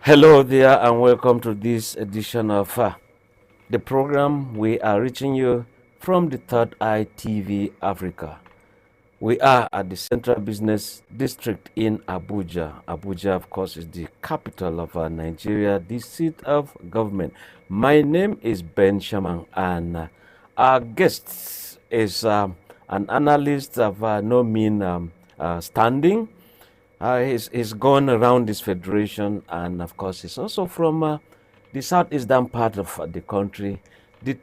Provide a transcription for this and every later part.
Hello there, and welcome to this edition of the program. We are reaching you from the Third Eye TV Africa. We are at the Central Business District in Abuja. Abuja, of course, is the capital of Nigeria, the seat of government. My name is Ben Shaman, and our guest is an analyst of no mean standing. He's gone around this federation, and of course, he's also from the southeastern part of the country. The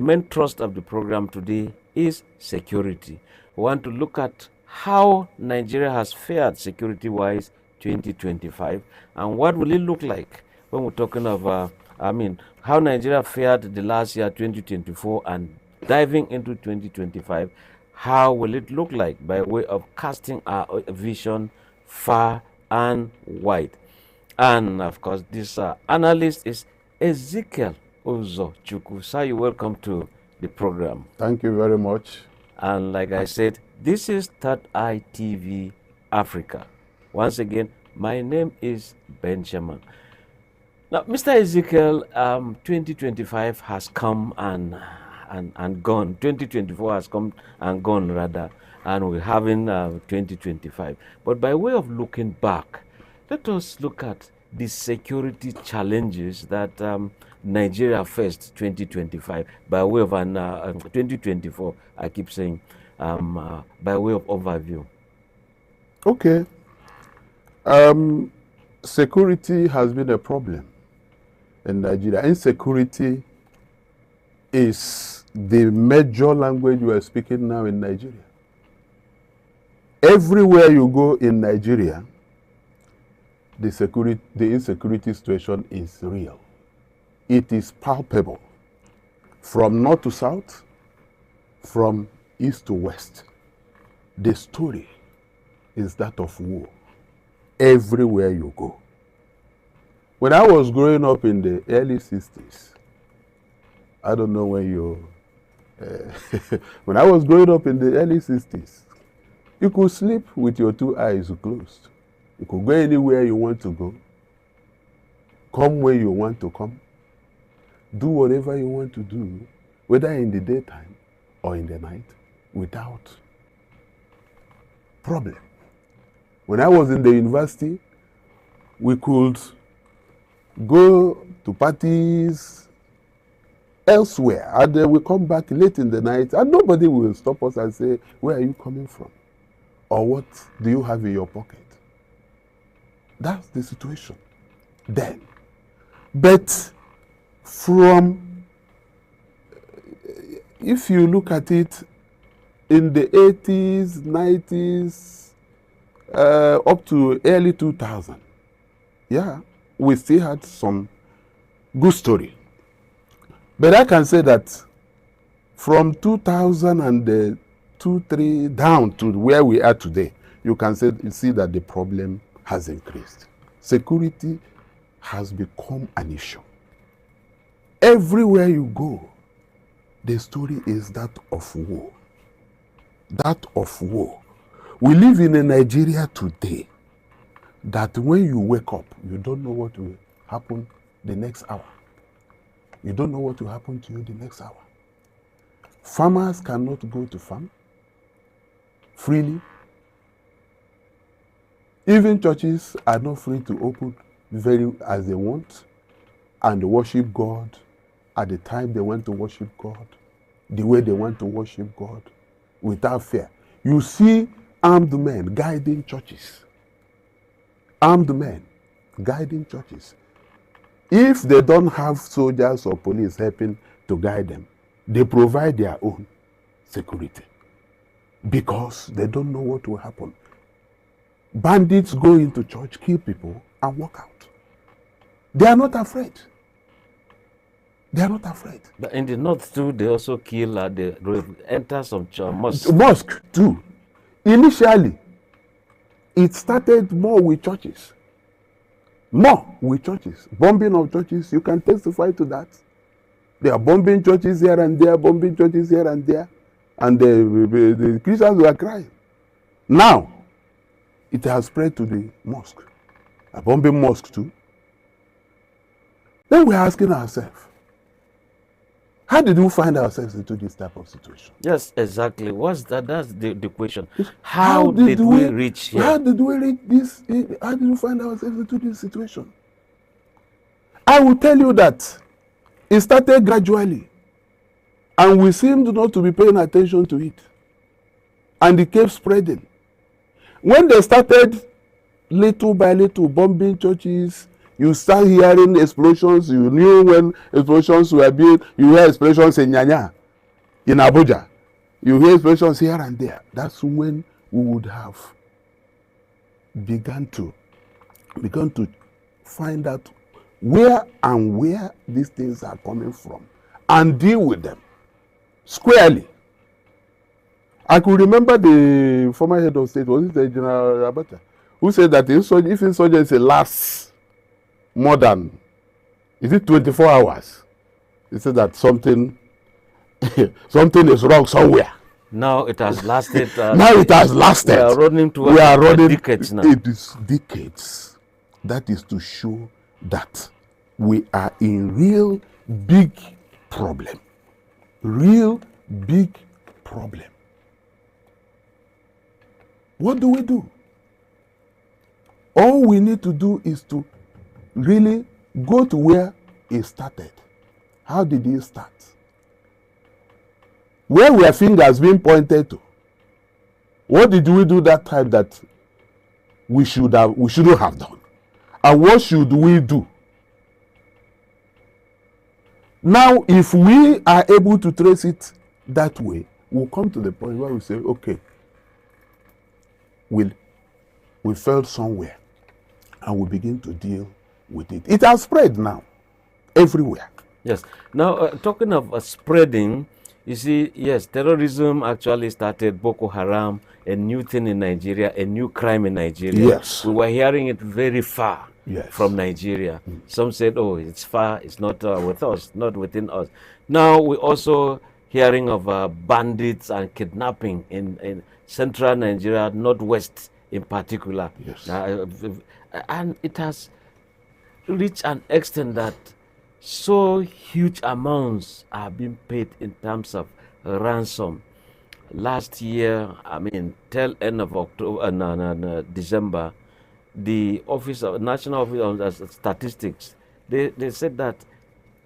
main thrust of the program today is security. We want to look at how Nigeria has fared security-wise 2025, and what will it look like when we're talking of, how Nigeria fared the last year 2024, and diving into 2025. How will it look like by way of casting our vision far and wide? And of course, this analyst is Ezekiel Uzo Chukwu. Sir, you welcome to the program. Thank you very much. And like I said, this is Third Eye TV Africa. Once again, my name is Benjamin. Now, Mr. Ezekiel, 2025 has come and gone. 2024 has come and gone, rather, and we're having 2025. But by way of looking back, let us look at the security challenges that Nigeria faced 2025 by way of an 2024. I keep saying by way of overview. Okay. Security has been a problem in Nigeria. Insecurity is the major language we are speaking now in Nigeria. Everywhere you go in Nigeria, the insecurity situation is real. It is palpable. From north to south, from east to west, the story is that of war. Everywhere you go. When I was growing up in the early 60s, I don't know when you... when I was growing up in the early 60s, you could sleep with your two eyes closed. You could go anywhere you want to go, come where you want to come, do whatever you want to do, whether in the daytime or in the night, without problem. When I was in the university, we could go to parties elsewhere, and then we come back late in the night, and nobody will stop us and say, where are you coming from? Or what do you have in your pocket? That's the situation then. But from, if you look at it, in the 80s, 90s, up to early 2000, yeah, we still had some good story. But I can say that from 2002, 3 down to where we are today, you see that the problem has increased. Security has become an issue. Everywhere you go, the story is that of war. That of war. We live in a Nigeria today that when you wake up, you don't know what will happen the next hour. You don't know what will happen to you the next hour. Farmers cannot go to farm freely. Even churches are not free to open very as they want and worship God at the time they want to worship God, the way they want to worship God, without fear. You see armed men guiding churches. Armed men guiding churches. If they don't have soldiers or police helping to guide them, they provide their own security because they don't know what will happen. Bandits go into church, kill people, and walk out. They are not afraid. They are not afraid. But in the north too, they also kill, they enter some mosques. Mosque too. Initially, it started more with churches. More with churches. Bombing of churches, you can testify to that. They are bombing churches here and there, bombing churches here and there. And the Christians were crying. Now, it has spread to the mosque. are bombing mosques too. Then we're asking ourselves, how did we find ourselves into this type of situation? Yes, exactly. What's that? That's the question. How did we reach here? How did we reach this? How did we find ourselves into this situation? I will tell you that it started gradually, and we seemed not to be paying attention to it, and it kept spreading. When they started little by little bombing churches, you start hearing explosions. You knew when explosions were being, you hear explosions in Nyanya, in Abuja. You hear explosions here and there. That's when we would have begun to find out where these things are coming from and deal with them squarely. I could remember the former head of state, was it General Abacha, who said that if insurgency lasts more than, is it 24 hours? He said that something is wrong somewhere. Now it has lasted. Now it has lasted. We are running towards decades now. It is decades. That is to show that we are in real big problem. Real big problem. What do we do? All we need to do is to really go to where it started. How did it start? Where were fingers being pointed to? What did we do that time that we shouldn't have done? And what should we do? Now, if we are able to trace it that way, we'll come to the point where we say, okay, we fell somewhere, and we begin to deal with it. It has spread now everywhere. Yes. Now, talking of spreading, you see, yes, terrorism actually started, Boko Haram, a new thing in Nigeria, a new crime in Nigeria. Yes. We were hearing it very far Yes. from Nigeria. Some said, oh, it's far, it's not with us, not within us. Now we're also hearing of bandits and kidnapping in central Nigeria, northwest in particular. Yes. And it has reached an extent that so huge amounts are being paid in terms of ransom. Last year, I mean, till end of October, December, the National Office of Statistics, they said that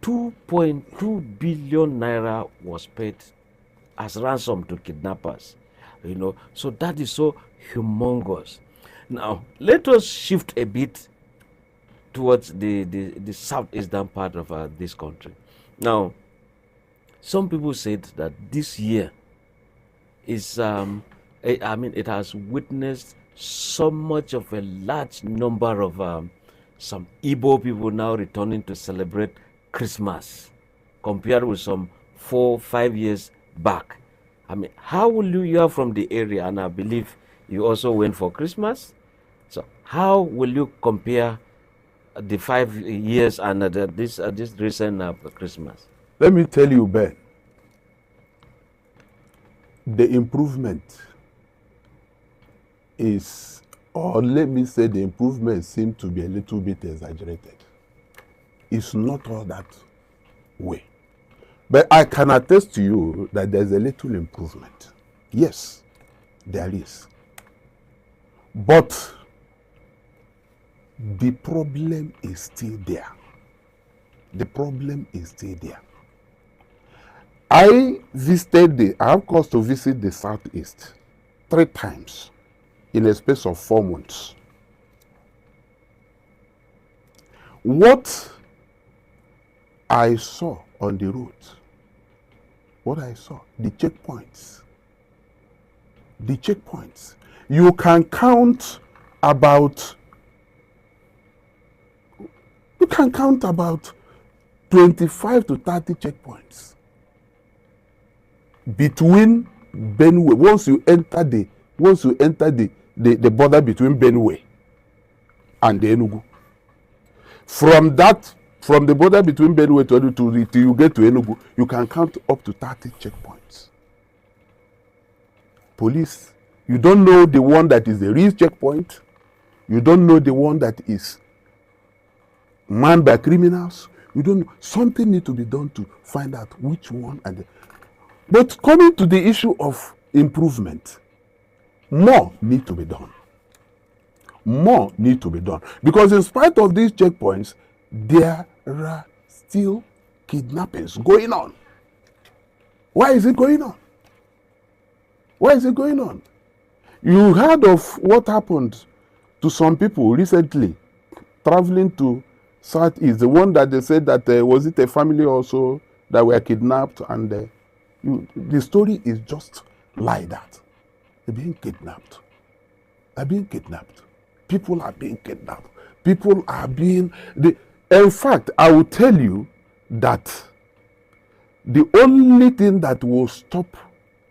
2.2 billion naira was paid as ransom to kidnappers. You know, so that is so humongous. Now, let us shift a bit towards the southeastern part of this country. Now, some people said that this year is, it has witnessed so much of a large number of some Igbo people now returning to celebrate Christmas compared with some 4-5 years back. I mean, how will you are from the area, and I believe you also went for Christmas. So how will you compare the 5 years and this recent Christmas? Let me tell you, Ben, the improvement is, or let me say the improvement seems to be a little bit exaggerated. It's not all that way. But I can attest to you that there's a little improvement. Yes, there is. But the problem is still there. The problem is still there. I have caused to visit the Southeast 3 times in a space of 4 months. What I saw on the road, the checkpoints, you can count about 25 to 30 checkpoints between Benue. Once you enter the border between Benue and the Enugu. From the border between Benue to Enugu till you get to Enugu, you can count up to 30 checkpoints. Police, you don't know the one that is the real checkpoint. You don't know the one that is manned by criminals. We don't know. Something needs to be done to find out which one. But coming to the issue of improvement, more need to be done. More need to be done. Because in spite of these checkpoints, there are still kidnappings going on. Why is it going on? Why is it going on? You heard of what happened to some people recently traveling to Southeast, the one that they said that was it a family also that were kidnapped, and the story is just like that. They're being kidnapped. They're being kidnapped. People are being kidnapped. People are being... In fact, I will tell you that the only thing that will stop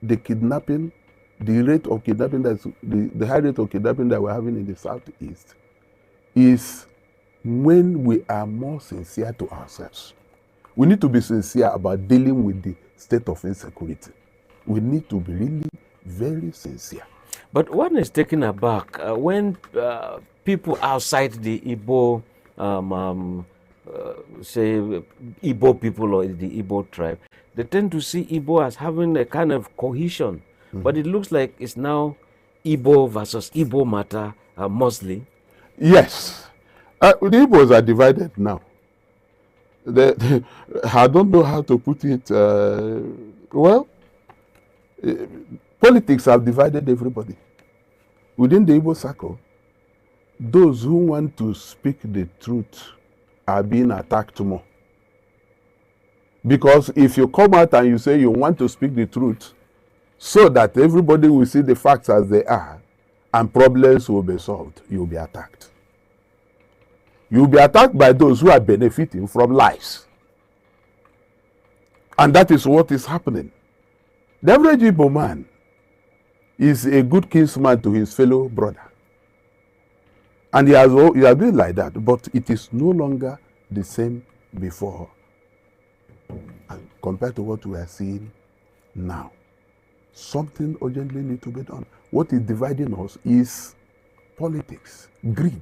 the kidnapping, the rate of kidnapping, the high rate of kidnapping that we're having in the Southeast, is when we are more sincere to ourselves. We need to be sincere about dealing with the state of insecurity. We need to be really very sincere. But one is taken aback when people outside the Igbo, say Igbo people or the Igbo tribe, they tend to see Igbo as having a kind of cohesion. But it looks like it's now Igbo versus Igbo matter mostly. Yes. The Igbos are divided now. I don't know how to put it. Politics have divided everybody. Within the Igbo circle, those who want to speak the truth are being attacked more. Because if you come out and you say you want to speak the truth so that everybody will see the facts as they are and problems will be solved, you'll be attacked. You'll be attacked by those who are benefiting from lies. And that is what is happening. The average Igbo man is a good kinsman to his fellow brother. And he has been like that, but it is no longer the same before compared to what we are seeing now. Something urgently needs to be done. What is dividing us is politics, greed.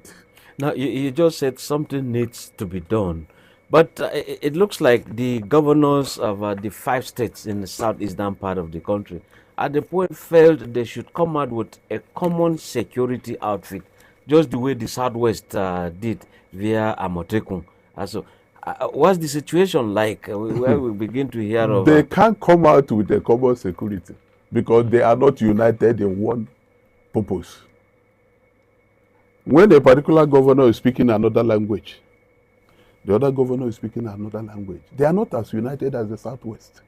Now, you just said something needs to be done. But it looks like the governors of the 5 states in the southeastern part of the country at the point felt they should come out with a common security outfit, just the way the Southwest did via Amotekun. So, what's the situation like where we begin to hear of... They can't come out with a common security because they are not united in one purpose. When a particular governor is speaking another language, the other governor is speaking another language, they are not as united as the Southwest.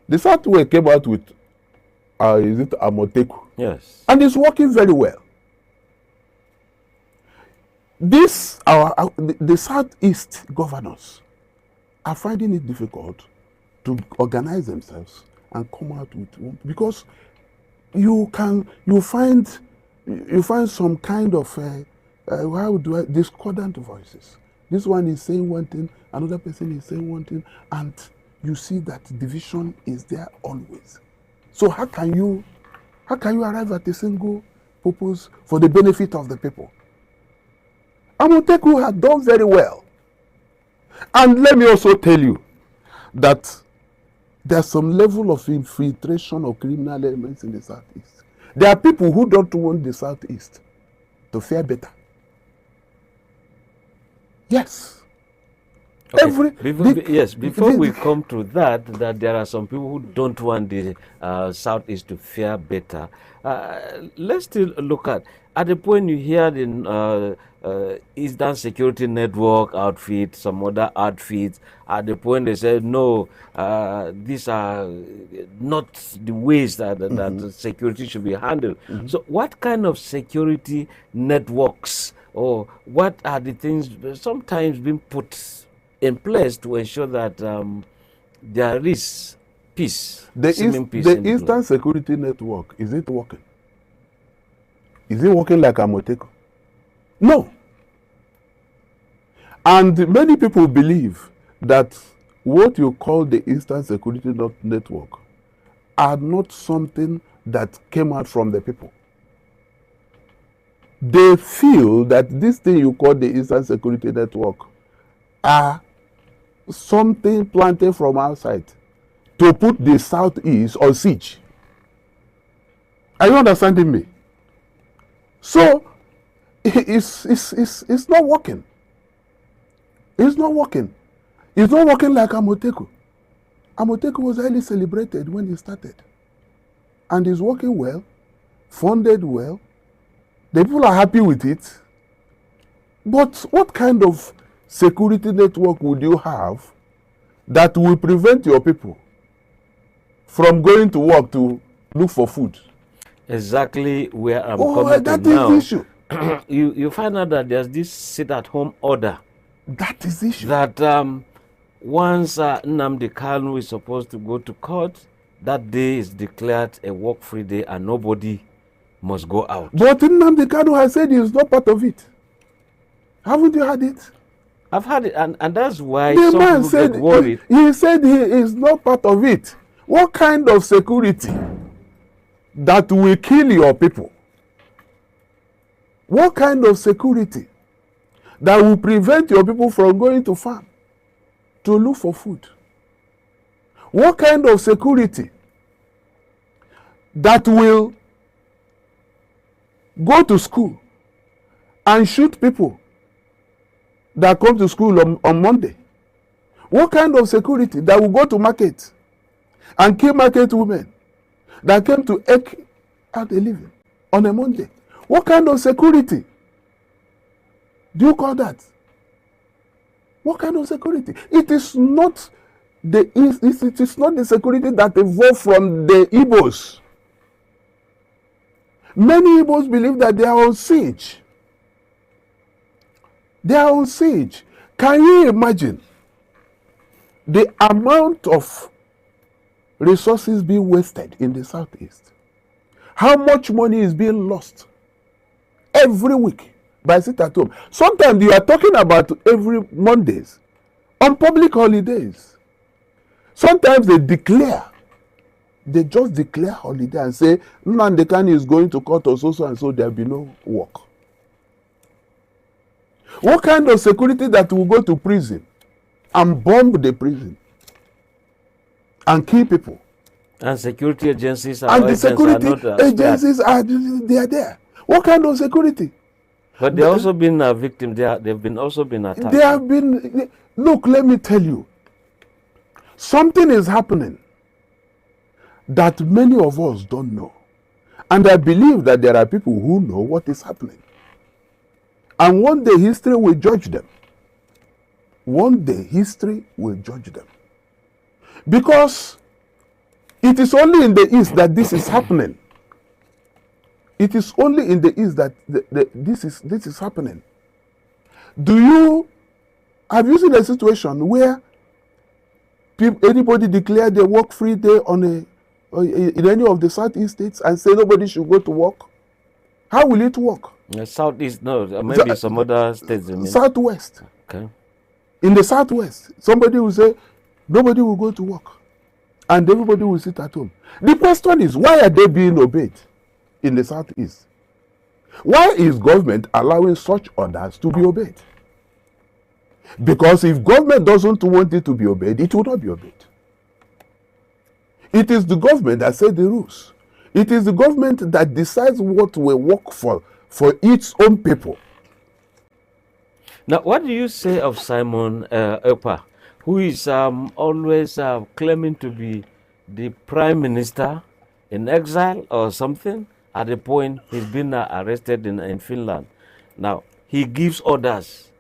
The Southwest came out with, is it Amotekun? Yes. And it's working very well. The Southeast governors are finding it difficult to organize themselves and come out with one, because you find some kind of discordant voices. This one is saying one thing, another person is saying one thing, and you see that division is there always. So how can you arrive at a single purpose for the benefit of the people? Amotekun had done very well. And let me also tell you that there's some level of infiltration of criminal elements in the Southeast. There are people who don't want the Southeast to fare better. Yes. Okay. Before we come to that there are some people who don't want the Southeast to fare better. Let's still look at the point you hear the Eastern Security Network outfit, some other outfits, at the point they said, no, these are not the ways that security should be handled. So what kind of security networks, or what are the things sometimes being put in place to ensure that there is peace? The Eastern Security Network, is it working? Is it working like Amotekun? No. And many people believe that what you call the Eastern Security Network are not something that came out from the people. they feel that this thing you call the Eastern Security Network are something planted from outside to put the Southeast on siege. Are you understanding me? So it's not working. It's not working. It's not working like Amoteku. Amoteku was highly celebrated when he started. And it's working well, funded well. The people are happy with it. But what kind of security network would you have that will prevent your people from going to work to look for food? Exactly where I'm coming that to now. Is the issue. You find out that there's this sit-at-home order. That is the issue. That once Nnamdi Kanu is supposed to go to court, that day is declared a work-free day and nobody must go out. But Nnamdi Kanu has said he is not part of it. Haven't you heard it? I've heard it, and that's why the some man people said, get worried. He said he is not part of it. What kind of security that will kill your people? What kind of security that will prevent your people from going to farm to look for food? What kind of security that will go to school and shoot people that come to school on Monday? What kind of security that will go to market and kill market women that came to eke out a living on a Monday? What kind of security do you call that? What kind of security? It is not it is not the security that evolved from the Igbos. Many Igbos believe that they are on siege. They are on siege. Can you imagine the amount of resources being wasted in the Southeast? How much money is being lost every week by sit-at-home? Sometimes you are talking about every Mondays on public holidays. Sometimes they just declare holiday and say Nnamdi Kanu is going to court or so and so there will be no work. What kind of security that will go to prison and bomb the prison and kill people? And security agencies and the security agencies are there. What kind of security? But they've also been a victim. They've been also been attacked. They have been. Look, let me tell you. Something is happening that many of us don't know. And I believe that there are people who know what is happening. And one day history will judge them. One day history will judge them. Because it is only in the East that this is happening. It is only in the East that this is happening. Have you seen a situation where anybody declare their work-free day in any of the Southeast states and say nobody should go to work? How will it work? Southeast, no, maybe some other states. Southwest. Okay. In the Southwest, somebody will say nobody will go to work and everybody will sit at home. The question is, why are they being obeyed in the Southeast? Why is government allowing such orders to be obeyed? Because if government doesn't want it to be obeyed, it will not be obeyed. It is the government that sets the rules. It is the government that decides what will work for its own people. Now, what do you say of Simon Ekpa, who is always claiming to be the prime minister in exile or something? At the point he's been arrested in Finland. Now, he gives orders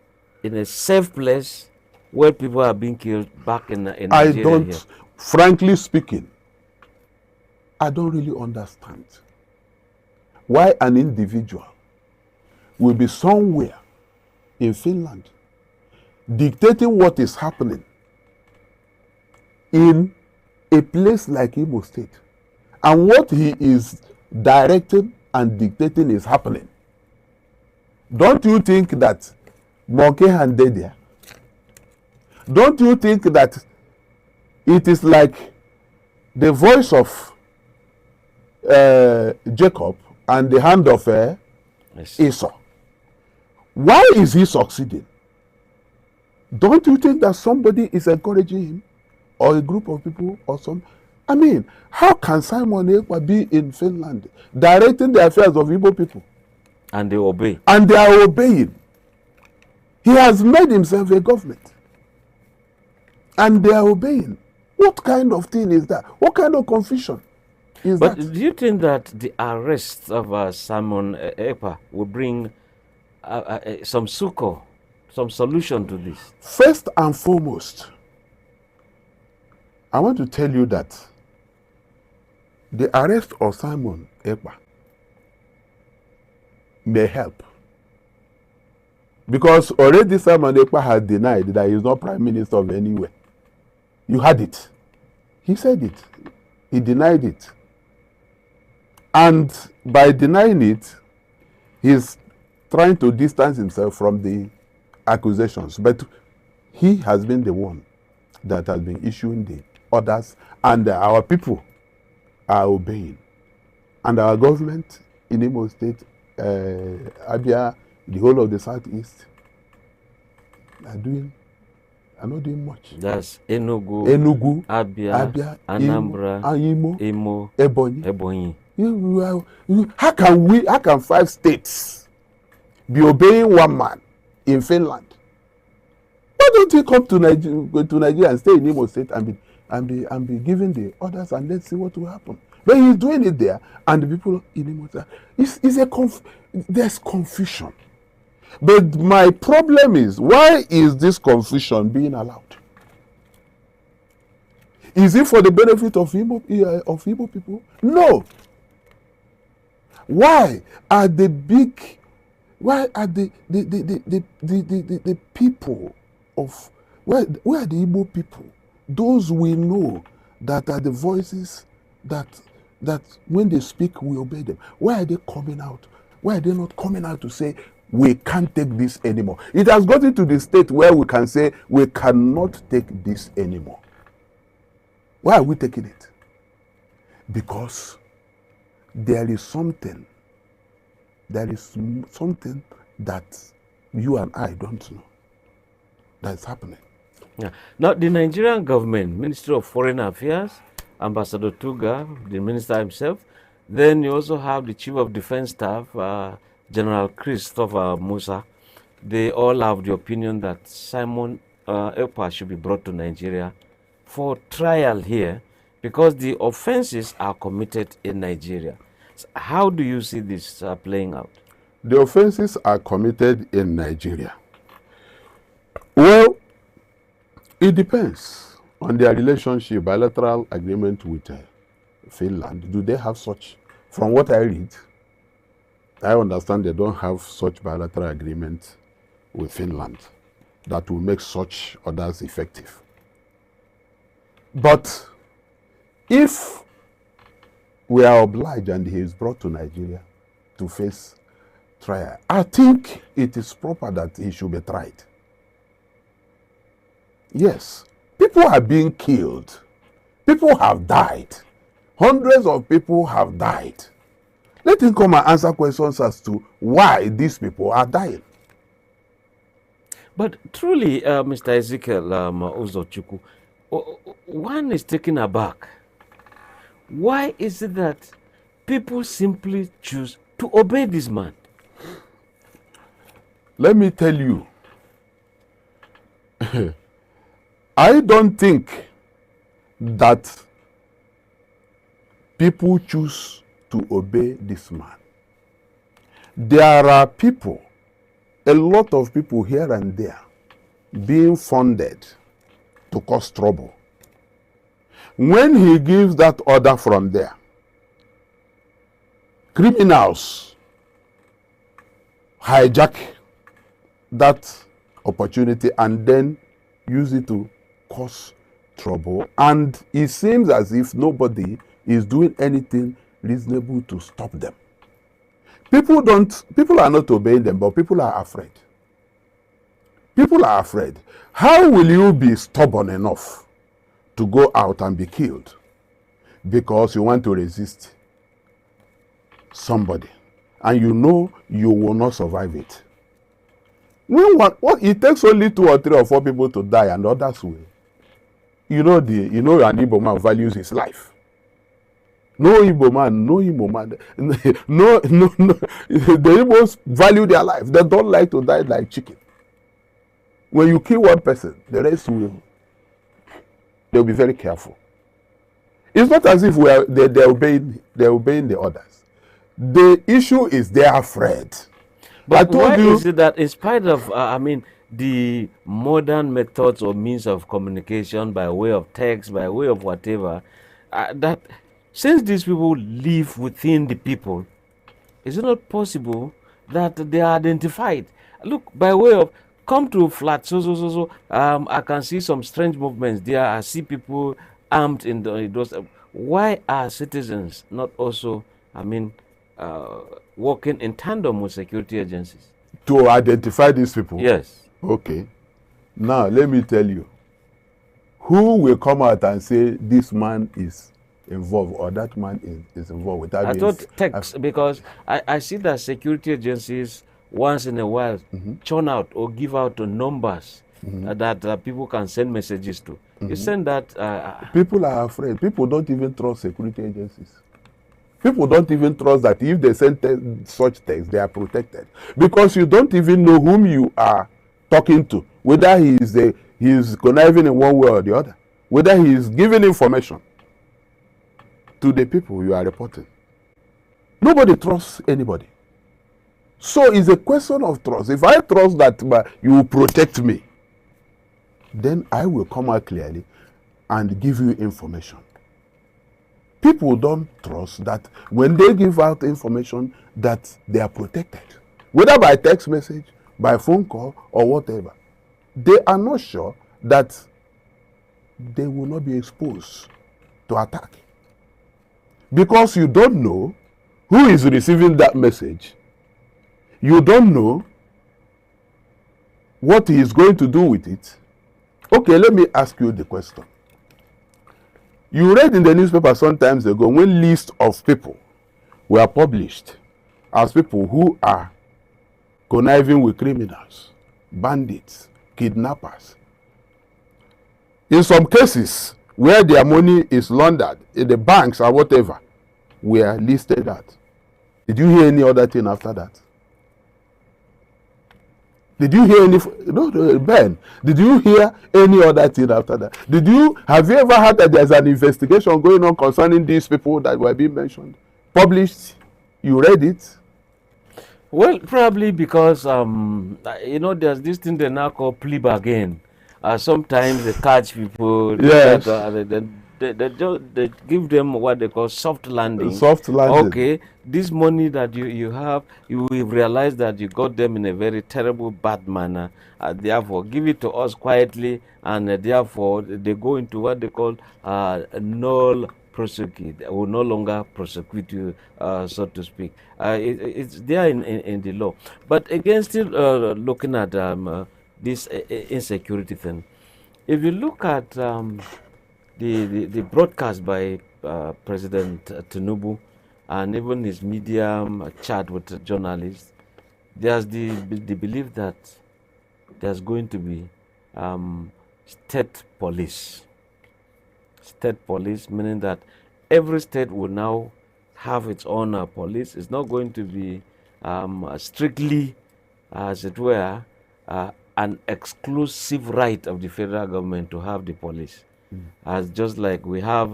in a safe place where people are being killed back in Nigeria. Frankly speaking, I don't really understand why an individual will be somewhere in Finland dictating what is happening in a place like Imo State, and what he is directing and dictating is happening. Don't you think that Monkey hand there? Don't you think that it is like the voice of Jacob and the hand of Esau? Why is he succeeding? Don't you think that somebody is encouraging him, or a group of people, or some? I mean, how can Simon Ekpa be in Finland directing the affairs of Igbo people? And they obey. And they are obeying. He has made himself a government. And they are obeying. What kind of thing is that? What kind of confusion is But that? do you think that the arrest of Simon Ekpa will bring some succor, some solution to this? First and foremost, I want to tell you that the arrest of Simon Ekpa may help. Because already Simon Ekpa had denied that he is not prime minister of anywhere. You had it. He said it. He denied it. And by denying it, he's trying to distance himself from the accusations. But he has been the one that has been issuing the orders, and our people are obeying. And our government in Imo State, Abia, the whole of the Southeast, are not doing much. That's Enugu, Abia, Anambra, Imo, Ebonyi. How can 5 states be obeying one man in Finland? Why don't he come to Nigeria and stay in Imo State and be giving the orders, and let's see what will happen? But he's doing it there, and the people in Imo State, there's confusion. But my problem is, why is this confusion being allowed? Is it for the benefit of Igbo people? No. Why are the people of, where are the Igbo people? Those we know that are the voices that when they speak we obey them. Why are they coming out? Why are they not coming out to say, we can't take this anymore? It has gotten to the state where we can say we cannot take this anymore. Why are we taking it? Because there is something that you and I don't know that's happening. Yeah. Now, the Nigerian government, Ministry of Foreign Affairs, Ambassador Tuga, the minister himself, then you also have the Chief of Defense Staff, General Christopher Musa. They all have the opinion that Simon Ekpa should be brought to Nigeria for trial here because the offenses are committed in Nigeria. So how do you see this playing out? The offenses are committed in Nigeria. Well, it depends on their relationship, bilateral agreement with Finland. Do they have such? From what I read, I understand they don't have such bilateral agreement with Finland that will make such orders effective. But if we are obliged and he is brought to Nigeria to face trial, I think it is proper that he should be tried. Yes, people are being killed. People have died. Hundreds of people have died. Let him come and answer questions as to why these people are dying. But truly, Mr. Ezekiel Uzochukwu, one is taken aback. Why is it that people simply choose to obey this man? Let me tell you, I don't think that people choose to obey this man. There are people, a lot of people here and there, being funded to cause trouble. When he gives that order from there, criminals hijack that opportunity and then use it to cause trouble, and it seems as if nobody is doing anything reasonable to stop them. People are not obeying them, but people are afraid. People are afraid. How will you be stubborn enough to go out and be killed because you want to resist somebody and you know you will not survive it? When what it takes only 2 or 3 or 4 people to die and others will. You know an Igbo man values his life. No Igbo man, no, the Igbos value their life. They don't like to die like chicken. When you kill one person, the rest they'll be very careful. It's not as if they're obeying the orders. The issue is they are afraid. But why is it that in spite of, the modern methods or means of communication by way of text, by way of whatever, that since these people live within the people, is it not possible that they are identified? Look, by way of, come to flat, I can see some strange movements there. I see people armed in those. Why are citizens not also, working in tandem with security agencies? To identify these people? Yes. Okay. Now, let me tell you. Who will come out and say this man is involved or that man is involved without I thought text, because I see that security agencies once in a while churn out or give out numbers that people can send messages to. You send that. People are afraid. People don't even trust security agencies. People don't even trust that if they send such text, they are protected. Because you don't even know whom you are talking to, whether he is conniving in one way or the other, whether he is giving information to the people you are reporting. Nobody trusts anybody. So it's a question of trust. If I trust that you will protect me, then I will come out clearly and give you information. People don't trust that when they give out information that they are protected, whether by text message, by phone call, or whatever. They are not sure that they will not be exposed to attack. Because you don't know who is receiving that message. You don't know what he is going to do with it. Okay, let me ask you the question. You read in the newspaper some times ago when lists of people were published as people who are conniving with criminals, bandits, kidnappers. In some cases where their money is laundered in the banks or whatever, were listed out. Did you hear any other thing after that? Did you hear any? Ben, did you hear any other thing after that? Have you ever heard that there's an investigation going on concerning these people that were being mentioned? Published? You read it? Well, probably because there's this thing they now call plea bargain. Sometimes they catch people. Yes. They give them what they call soft landing. Soft landing. Okay, this money that you have, you will realize that you got them in a very terrible, bad manner. Therefore, give it to us quietly, and therefore they go into what they call null prosecute. They will no longer prosecute you, so to speak. It's there in the law. But again, still looking at this insecurity thing, if you look at the broadcast by President Tinubu and even his media chat with journalists, there's the belief that there's going to be state police. State police, meaning that every state will now have its own police. It's not going to be strictly, as it were, an exclusive right of the federal government to have the police. As just like we have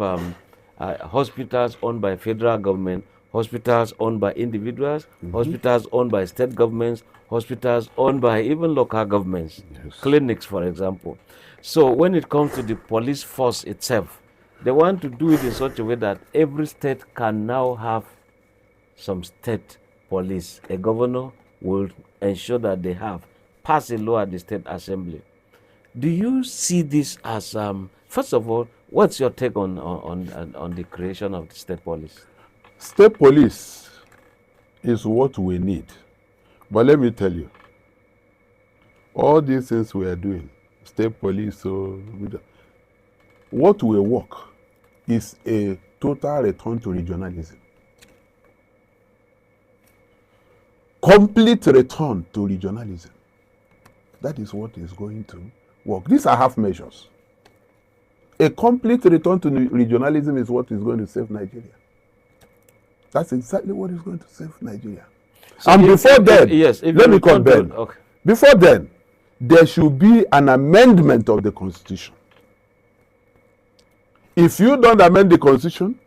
hospitals owned by federal government, hospitals owned by individuals, hospitals owned by state governments, hospitals owned by even local governments, clinics, for example. So when it comes to the police force itself, they want to do it in such a way that every state can now have some state police. A governor will ensure that they have passed a law at the state assembly. Do you see this as, first of all, what's your take on the creation of the state police? State police is what we need. But let me tell you, all these things we are doing, state police, so what will work is a total return to regionalism. Complete return to regionalism. that is what is going to work. These are half measures. A complete return to regionalism is what is going to save Nigeria. That's exactly what is going to save Nigeria. So and before then, let me come back. Okay. Before then, there should be an amendment of the Constitution. If you don't amend the Constitution,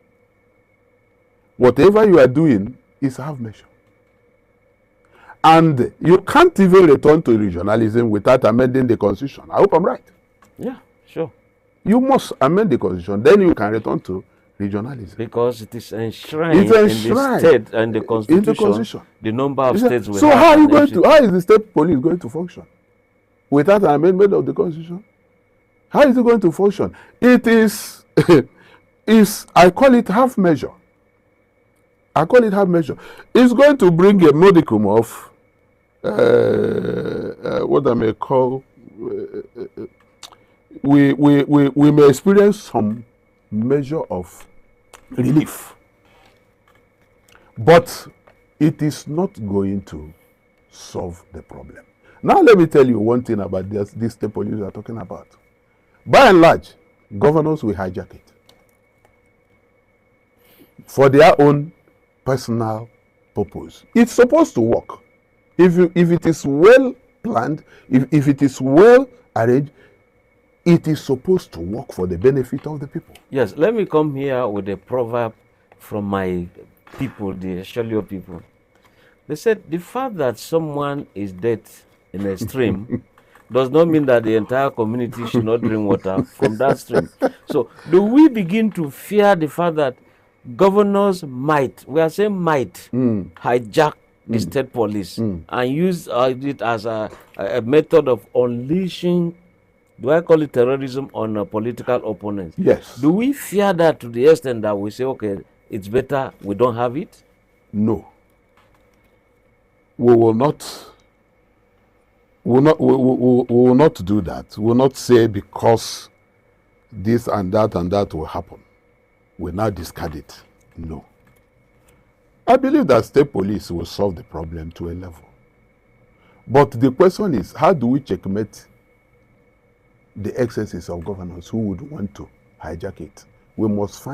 whatever you are doing is half measure. And you can't even return to regionalism without amending the Constitution. I hope I'm right. Yeah, sure. You must amend the Constitution, then you can return to regionalism. Because it is enshrined, in the state and the Constitution, the number of states we have. So how are you going to, how is the state police going to function without an amendment of the Constitution? How is it going to function? It is, I call it half measure. I call it half measure. It's going to bring a modicum of what I may call, we may experience some measure of relief. But it is not going to solve the problem. Now let me tell you one thing about this state police we are talking about. By and large, governors will hijack it for their own personal purpose. It's supposed to work. If it is well planned, if it is well arranged, it is supposed to work for the benefit of the people. Yes, let me come here with a proverb from my people, the Sholio people. They said, the fact that someone is dead in a stream does not mean that the entire community should not drink water from that stream. So do we begin to fear the fact that governors might, we are saying might, hijack the state police and use it as a method of unleashing, do I call it terrorism, on political opponents? Yes. Do we fear that to the extent that we say, okay, it's better we don't have it? No. We will not. We will not do that. We will not say because this and that will happen, we now discard it. No. I believe that state police will solve the problem to a level. But the question is, how do we checkmate the excesses of governors who would want to hijack it? We must.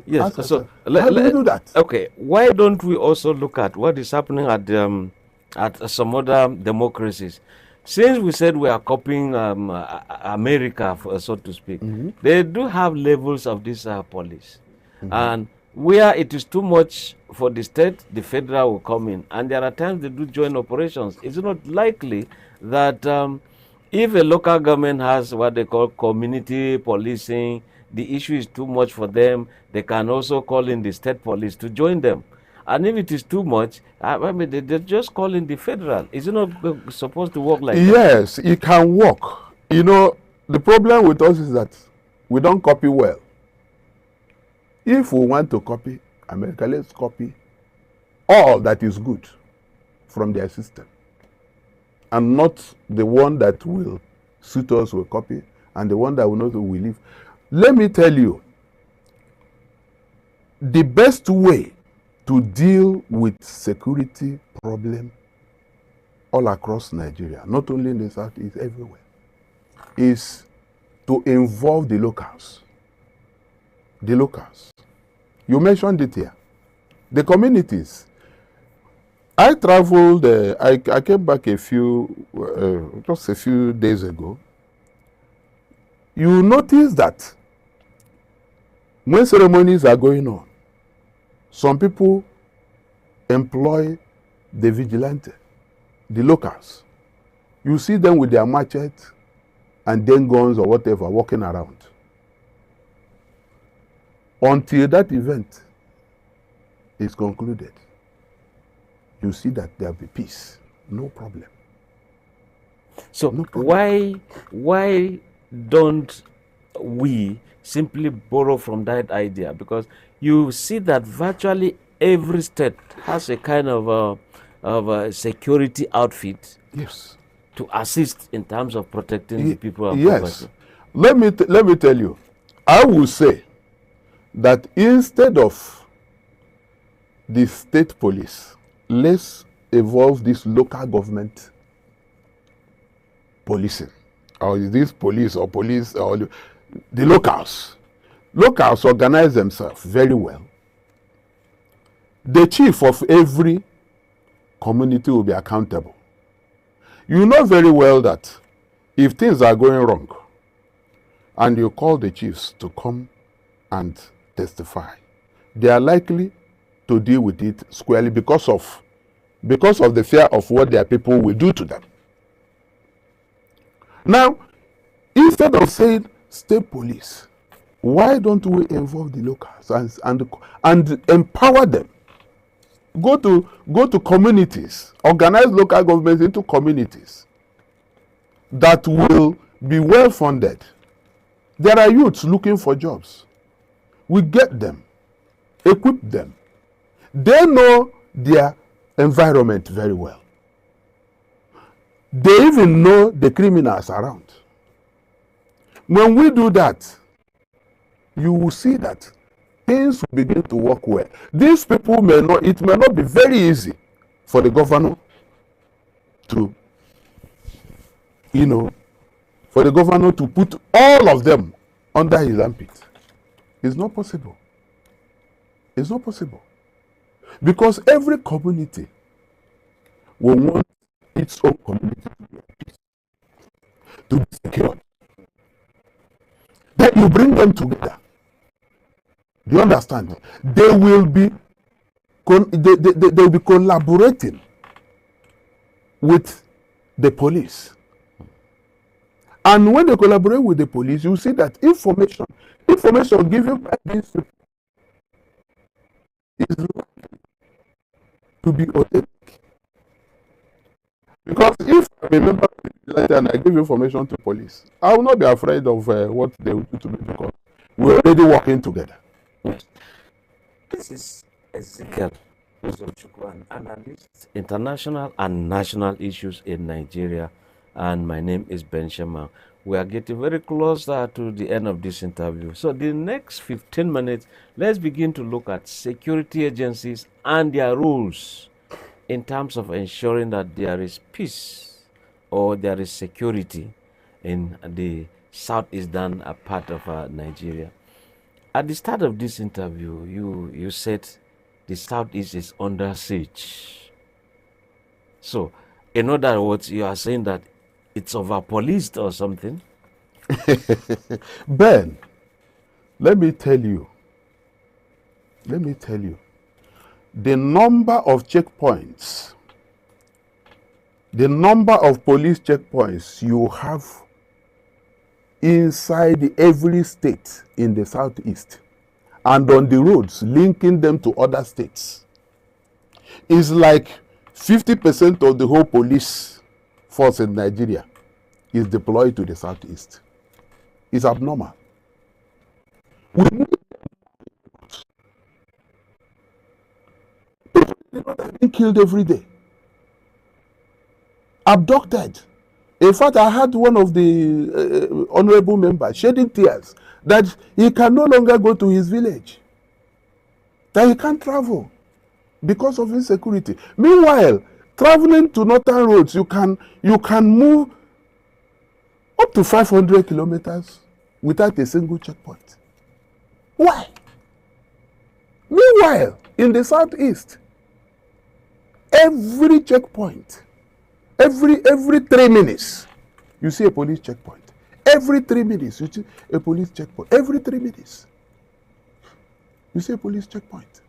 Yes, so how do we do that? Okay, why don't we also look at what is happening at some other democracies? Since we said we are copying America, so to speak, they do have levels of this police. And where it is too much for the state, the federal will come in. And there are times they do joint operations. Is it not likely that if a local government has what they call community policing, the issue is too much for them, they can also call in the state police to join them? And if it is too much, I mean, they just call in the federal. Is it not supposed to work like that? Yes, it can work. You know, the problem with us is that we don't copy well. If we want to copy America, let's copy all that is good from their system, and not the one that will suit us will copy, and the one that will not will leave. Let me tell you, the best way to deal with security problem all across Nigeria, not only in the south, is everywhere, is to involve the locals. The locals. You mentioned it here. The communities. I traveled, I came back just a few days ago. You notice that when ceremonies are going on, some people employ the vigilante, the locals. You see them with their machete and then guns or whatever walking around. Until that event is concluded, you see that there will be peace, no problem. So no problem. Why don't we simply borrow from that idea? Because you see that virtually every state has a kind of a security outfit. Yes. To assist in terms of protecting the people of property. Let me tell you, I will say that instead of the state police, let's evolve this local government policing, or is this police or police or the locals? Locals organize themselves very well. The chief of every community will be accountable. You know very well that if things are going wrong and you call the chiefs to come and testify, they are likely to deal with it squarely because of the fear of what their people will do to them. Now, instead of saying state police, why don't we involve the locals and empower them? Go to communities, organize local governments into communities that will be well funded. There are youths looking for jobs. We get them, equip them. They know their environment very well. They even know the criminals around. When we do that, you will see that things will begin to work well. These people it may not be very easy for the governor to, put all of them under his armpit. It's not possible. It's not possible. Because every community will want its own community to be secure. Then you bring them together. Do you understand? They will be collaborating with the police. And when they collaborate with the police, you see that information given by these people is likely to be authentic. Because if I remember and I give information to police, I will not be afraid of what they will do to me because we're already working together. This is Ezekiel Uzochukwu, an analyst, international and national issues in Nigeria, and my name is Ben Sherman. We are getting very close to the end of this interview. So the next 15 minutes, let's begin to look at security agencies and their roles in terms of ensuring that there is peace or there is security in the southeastern part of Nigeria. At the start of this interview, you said the southeast is under siege. So, in other words, you are saying that it's over-policed or something? Ben, let me tell you, the number of checkpoints, the number of police checkpoints you have inside every state in the southeast and on the roads linking them to other states is like 50% of the whole police force in Nigeria is deployed to the southeast. It's abnormal. People are being killed every day, abducted. In fact, I had one of the honorable members shedding tears that he can no longer go to his village, that he can't travel because of insecurity. Meanwhile, traveling to northern roads, you can move up to 500 kilometers without a single checkpoint. Why? Meanwhile, in the southeast, every checkpoint, every 3 minutes, you see a police checkpoint. Every 3 minutes, you see a police checkpoint. Every 3 minutes, you see a police checkpoint.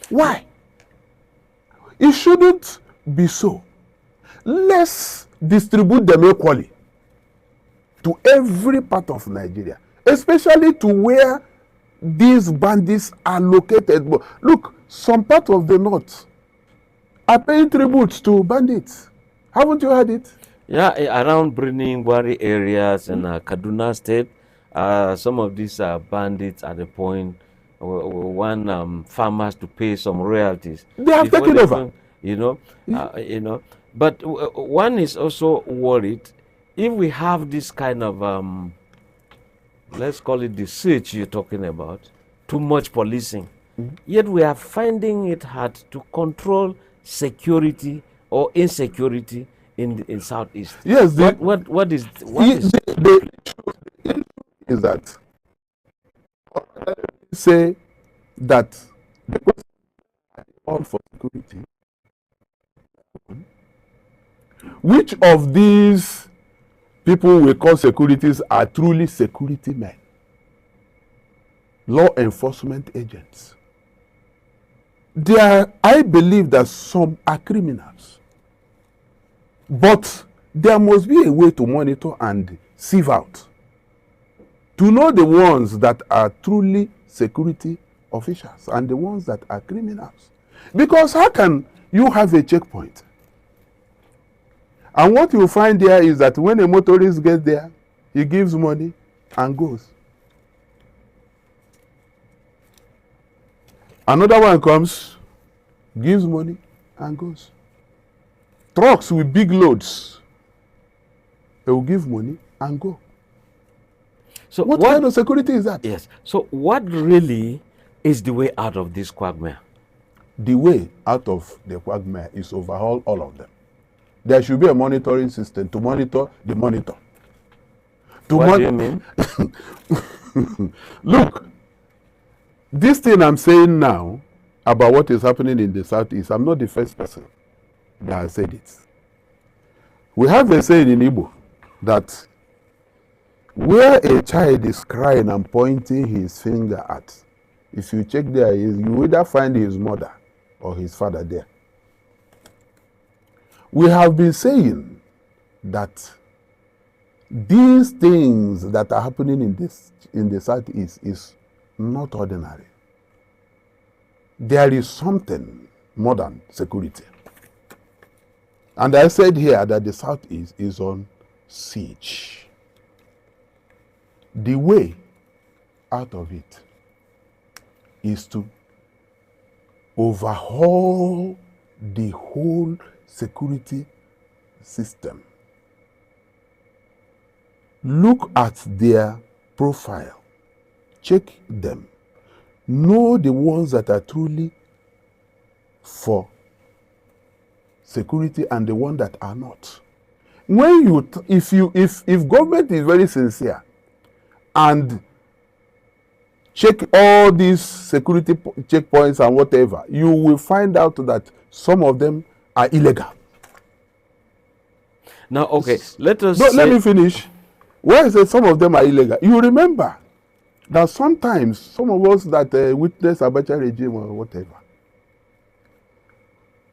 Why? It shouldn't be so. Let's distribute them equally to every part of Nigeria, especially to where these bandits are located. Look, some part of the north are paying tributes to bandits. Haven't you heard it? Yeah, around Birnin Gwari areas in Kaduna State, some of these bandits at the point want farmers to pay some royalties. They have taken over. But one is also worried if we have this kind of, let's call it the siege you're talking about, too much policing, yet we are finding it hard to control security or insecurity in Southeast. Yes, What is the issue is that say that the question all for security. Which of these people we call securities are truly security men? Law enforcement agents. I believe that some are criminals. But there must be a way to monitor and sieve out, to know the ones that are truly security officials and the ones that are criminals. Because how can you have a checkpoint? And what you find there is that when a motorist gets there, he gives money and goes. Another one comes, gives money and goes. Trucks with big loads, they will give money and go. So what kind of security is that? Yes. So what really is the way out of this quagmire? The way out of the quagmire is overhaul all of them. There should be a monitoring system to monitor the monitor. What do you mean? Look, this thing I'm saying now about what is happening in the Southeast, I'm not the first person that has said it. We have a saying in Igbo that where a child is crying and pointing his finger at, if you check there, you either find his mother or his father there. We have been saying that these things that are happening in the Southeast is not ordinary. There is something more than security. And I said here that the Southeast is on siege. The way out of it is to overhaul the whole security system. Look at their profile. Check them. Know the ones that are truly for security and the ones that are not. When you, if government is very sincere and check all these security checkpoints and whatever, you will find out that some of them are illegal. Now, okay, let me finish. Why is it some of them are illegal? You remember that sometimes some of us that witness Abacha regime or whatever,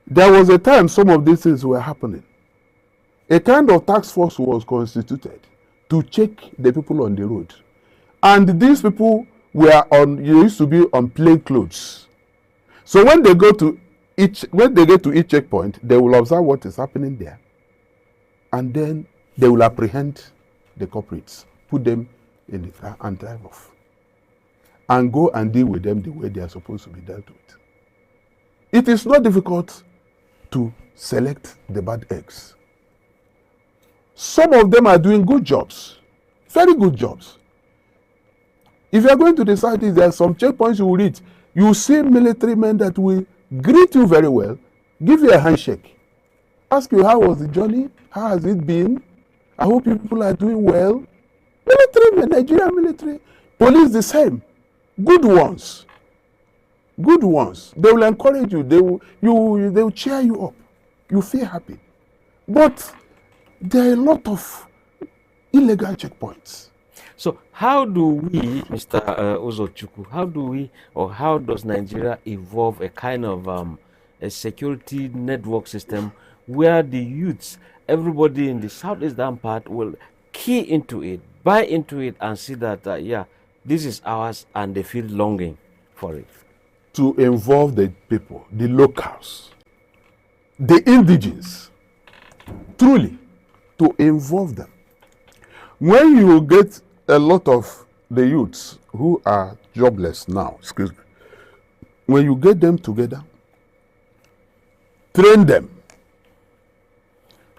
there was a time some of these things were happening. A kind of task force was constituted to check the people on the road. And these people used to be on plain clothes. So when they get to each checkpoint, they will observe what is happening there. And then they will apprehend the culprits, put them in the car and drive off. And go and deal with them the way they are supposed to be dealt with. It is not difficult to select the bad eggs. Some of them are doing good jobs, very good jobs. If you are going to the Southeast, there are some checkpoints you will reach. You see military men that will greet you very well, give you a handshake, ask you how was the journey, how has it been, I hope people are doing well. Military men, Nigerian military, police the same, good ones. Good ones. They will encourage you. They will cheer you up. You feel happy. But there are a lot of illegal checkpoints. So how do we, Mr. Uzochukwu, how does Nigeria evolve a kind of a security network system where the youths, everybody in the southeastern part will key into it, buy into it, and see that, yeah, this is ours, and they feel longing for it? To involve the people, the locals, the indigenes, truly, to involve them. When you get a lot of the youths who are jobless now, when you get them together, train them,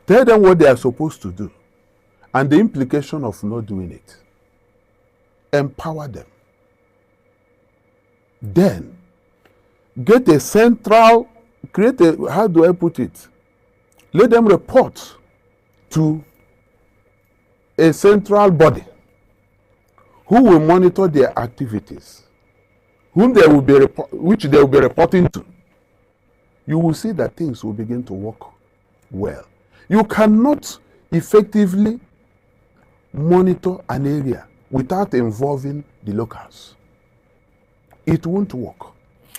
tell them what they are supposed to do, and the implication of not doing it, empower them. Then, get a central, how do I put it? Let them report to a central body who will monitor their activities, which they will be reporting to, you will see that things will begin to work well. You cannot effectively monitor an area without involving the locals. It won't work.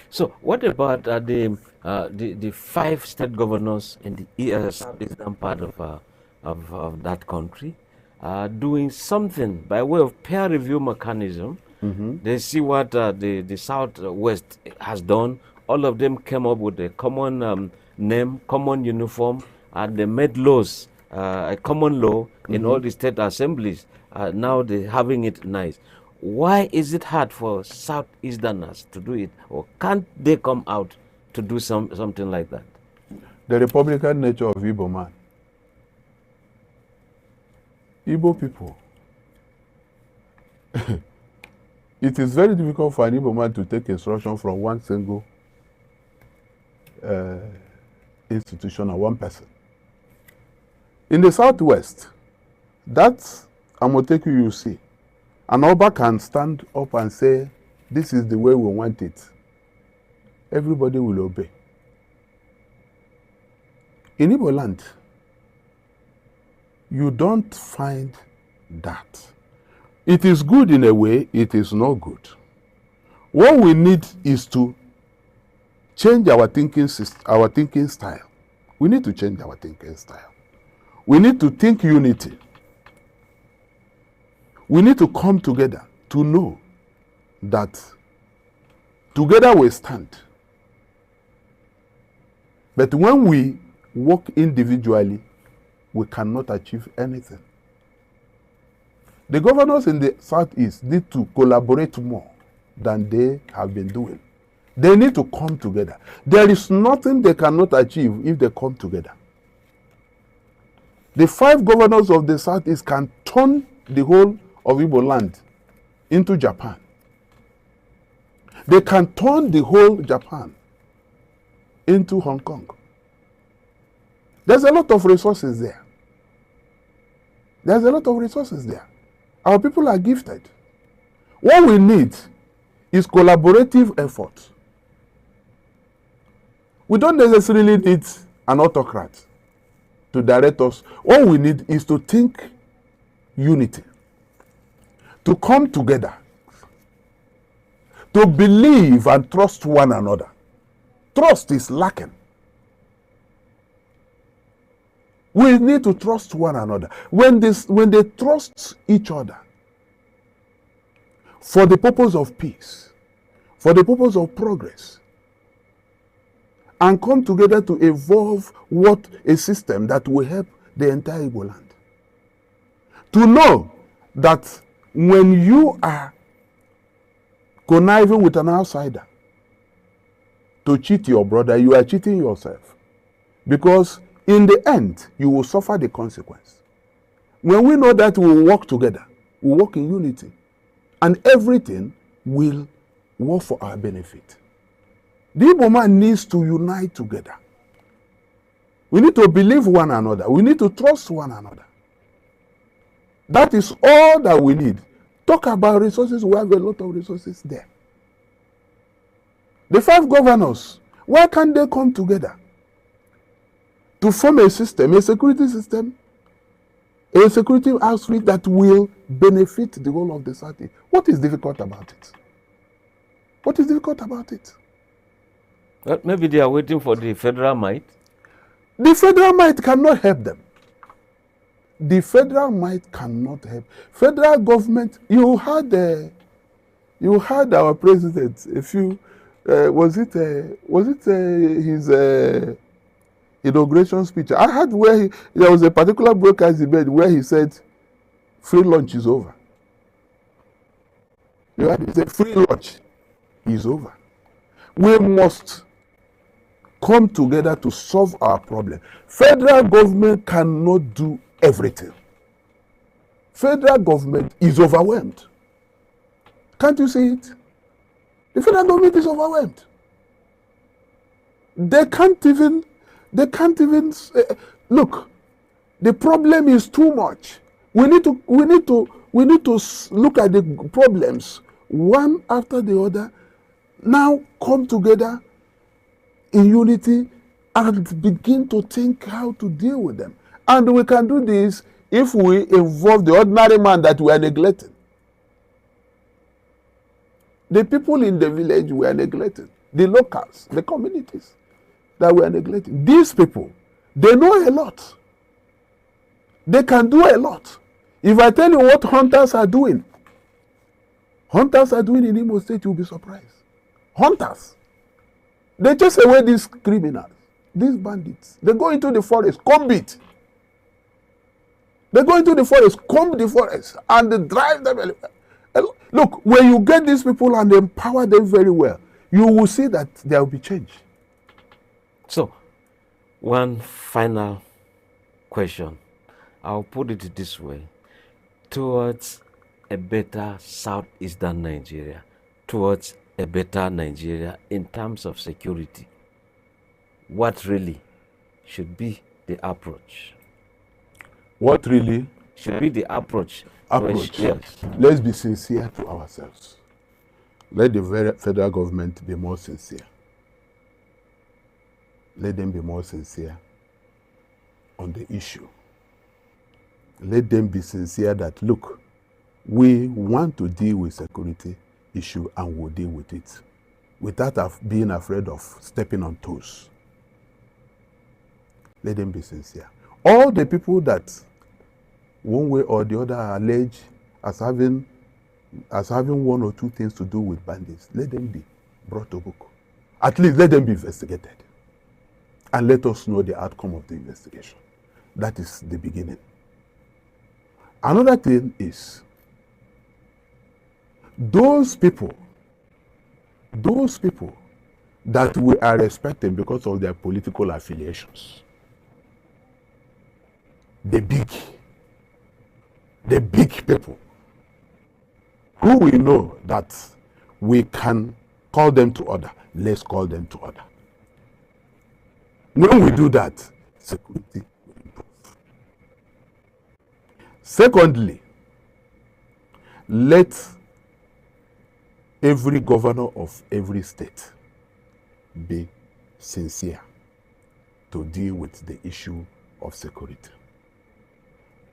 So what about the 5 state governors in the southeastern part of that country doing something by way of peer review mechanism? They see what the Southwest has done. All of them came up with a common name, common uniform, and they made laws, a common law in all the state assemblies. Now they're having it nice. Why is it hard for Southeasterners to do it? Or can't they come out to do something like that? The Republican nature of Igbo man. Igbo people. It is very difficult for an Igbo man to take instruction from one single institution or one person. In the Southwest, that's Amoteku you see. An Oba can stand up and say, this is the way we want it. Everybody will obey. In Igbo land, you don't find that. It is good in a way, it is not good. What we need is to change our thinking style. We need to change our thinking style. We need to think unity. We need to come together to know that together we stand. But when we work individually, we cannot achieve anything. The governors in the Southeast need to collaborate more than they have been doing. They need to come together. There is nothing they cannot achieve if they come together. The 5 governors of the Southeast can turn the whole of Igbo land into Japan. They can turn the whole Japan into Hong Kong. There's a lot of resources there. There's a lot of resources there. Our people are gifted. What we need is collaborative effort. We don't necessarily need an autocrat to direct us. What we need is to think unity, to come together, to believe and trust one another. Trust is lacking. We need to trust one another. When they trust each other for the purpose of peace, for the purpose of progress, and come together to evolve a system that will help the entire Igbo land. To know that when you are conniving with an outsider to cheat your brother, you are cheating yourself. Because in the end, you will suffer the consequence. When we know that we will work together, we work in unity, and everything will work for our benefit. The Igbo man needs to unite together. We need to believe one another. We need to trust one another. That is all that we need. Talk about resources. We have a lot of resources there. The 5 governors, why can't they come together to form a system, a security system, a security outfit that will benefit the whole of the society? What is difficult about it? What is difficult about it? Well, maybe they are waiting for the federal might. The federal might cannot help them. The federal might cannot help. Federal government, you had our president a few, was it his inauguration speech? I heard where there was a particular broadcast debate where he said, free lunch is over. You heard, he said, free lunch is over. We must come together to solve our problem. Federal government cannot do everything. Federal government is overwhelmed. Can't you see it? The federal government is overwhelmed. They can't even look. The problem is too much. We need to look at the problems one after the other. Now come together in unity and begin to think how to deal with them. And we can do this if we involve the ordinary man that we are neglecting. The people in the village we are neglecting. The locals, the communities that we are neglecting. These people, they know a lot. They can do a lot. If I tell you what hunters are doing in Imo State, you'll be surprised. Hunters. They chase away these criminals, these bandits. They go into the forest, comb it. They go into the forest, comb the forest, and they drive them. Look, when you get these people and empower them very well, you will see that there will be change. So, one final question. I'll put it this way. Towards a better southeastern Nigeria, towards a better Nigeria in terms of security, what really should be the approach? What really should be the approach? Yes. Let's be sincere to ourselves. Let the federal government be more sincere. Let them be more sincere on the issue. Let them be sincere that, look, we want to deal with security issue and we'll deal with it without being afraid of stepping on toes. Let them be sincere. All the people that one way or the other are alleged as having one or two things to do with bandits, let them be brought to book. At least let them be investigated. And let us know the outcome of the investigation. That is the beginning. Another thing is, those people that we are respecting because of their political affiliations, the big people, who we know that we can call them to order, let's call them to order. When we do that, security will improve. Secondly, let every governor of every state be sincere to deal with the issue of security.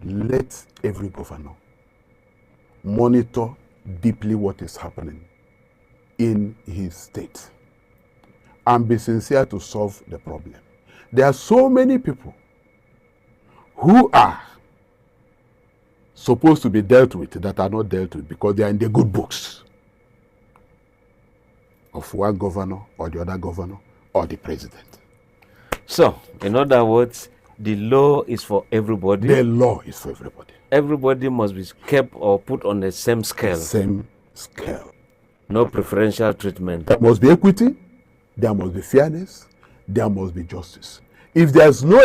Let every governor monitor deeply what is happening in his state and be sincere to solve the problem. There are so many people who are supposed to be dealt with that are not dealt with because they are in the good books of one governor or the other governor or the president. So, in other words, the law is for everybody. The law is for everybody. Everybody must be kept or put on the same scale. Same scale. No preferential treatment. There must be equity, there must be fairness, there must be justice. If there's no